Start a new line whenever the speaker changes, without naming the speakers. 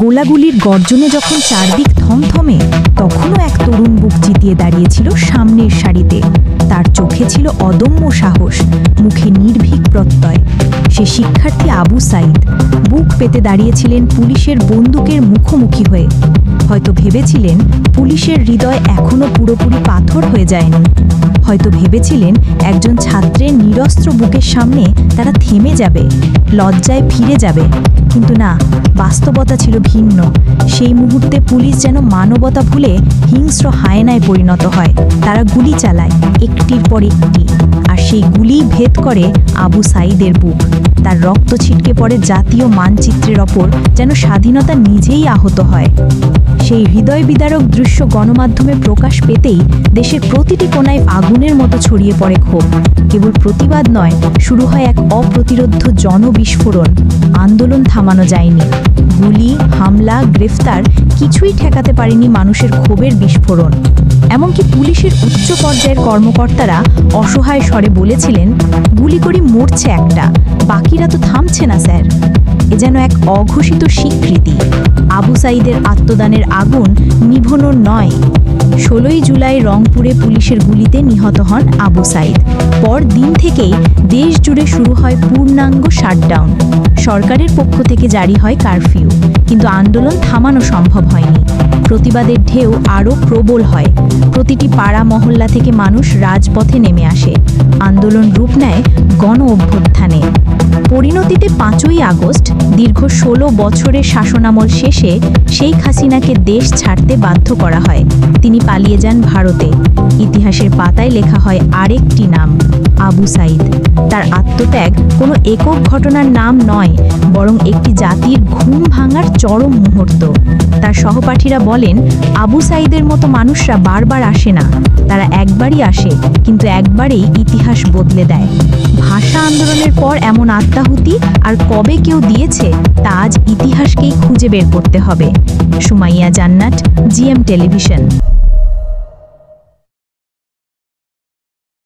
গোলাগুলির গর্জনে যখন চারদিক থমথমে, তখনও এক তরুণ বুক চিতিয়ে দাঁড়িয়েছিল সামনের সারিতে। তার চোখে ছিল অদম্য সাহস, মুখে নির্ভীক প্রত্যয়। সে শিক্ষার্থী আবু সাইদ বুক পেতে দাঁড়িয়েছিলেন পুলিশের বন্দুকের মুখোমুখি হয়ে। হয়তো ভেবেছিলেন পুলিশের হৃদয় এখনো পুরোপুরি পাথর হয়ে যায়নি। হয়তো ভেবেছিলেন একজন ছাত্রের নিরস্ত্র বুকের সামনে তারা থেমে যাবে, লজ্জায় ফিরে যাবে। কিন্তু না, বাস্তবতা ছিল ভিন্ন। সেই মুহূর্তে পুলিশ যেন মানবতা ভুলে হিংস্র হায়েনায় পরিণত হয়। তারা গুলি চালায় একটির পর একটি, আর সেই গুলি ভেদ করে আবু সাইদের বুক। তার রক্ত ছিটকে পড়ে জাতীয় মানচিত্রের ওপর, যেন স্বাধীনতা নিজেই আহত হয়। সেই হৃদয় বিদারক দৃশ্য গণমাধ্যমে প্রকাশ পেতেই দেশের প্রতিটি কোণায় আগুনের মতো ছড়িয়ে পড়ে ক্ষোভ। কেবল প্রতিবাদ নয়, শুরু হয় এক অপ্রতিরোধ্য জনবিস্ফোরণ। আন্দোলন থামানো যায়নি। গুলি, হামলা, গ্রেফতার কিছুই ঠেকাতে পারেনি মানুষের ক্ষোভের বিস্ফোরণ। এমনকি পুলিশের উচ্চ পর্যায়ের কর্মকর্তারা অসহায় স্বরে বলেছিলেন, গুলি করে মরছে একটা, বাকিরা তো থামছে না স্যার। এ যেন এক অঘোষিত স্বীকৃতি। আবু সাইদের আত্মদানের আগুন নিভোনোর নয়। 16ই জুলাই রংপুরে পুলিশের গুলিতে নিহত হন আবু সাইদ। পর দিন থেকেই দেশ জুড়ে শুরু হয় পূর্ণাঙ্গ শাটডাউন। সরকারের পক্ষ থেকে জারি হয় কারফিউ, কিন্তু আন্দোলন থামানো সম্ভব হয়নি। প্রতিবাদের ঢেউ আরও প্রবল হয়। প্রতিটি পাড়া মহল্লা থেকে মানুষ রাজপথে নেমে আসে। আন্দোলন রূপ নেয় গণ অভ্যুত্থানে। পরিণতিতে 5ই আগস্ট দীর্ঘ 16 বছরের শাসনামল শেষে শেখ হাসিনাকে দেশ ছাড়তে বাধ্য করা হয়। তিনি পালিয়ে যান ভারতে। ইতিহাসের পাতায় লেখা হয় আরেকটি নাম, আবু সাইদ। তার আত্মত্যাগ কোনো একক ঘটনার নাম নয়, বরং একটি জাতির ঘুম ভাঙার চরম মুহূর্ত। তার সহপাঠীরা বলেন, আবু সাইদের মতো মানুষরা বারবার আসে না, তারা একবারই আসে, কিন্তু একবারেই ইতিহাস বদলে দেয়। ভাষা আন্দোলনের পর এমন আত্মাহুতি আর কবে কেউ দিয়েছে, তা আজ ইতিহাসকেই খুঁজে বের করতে হবে। সুমাইয়া জান্নাত, জিএম টেলিভিশন।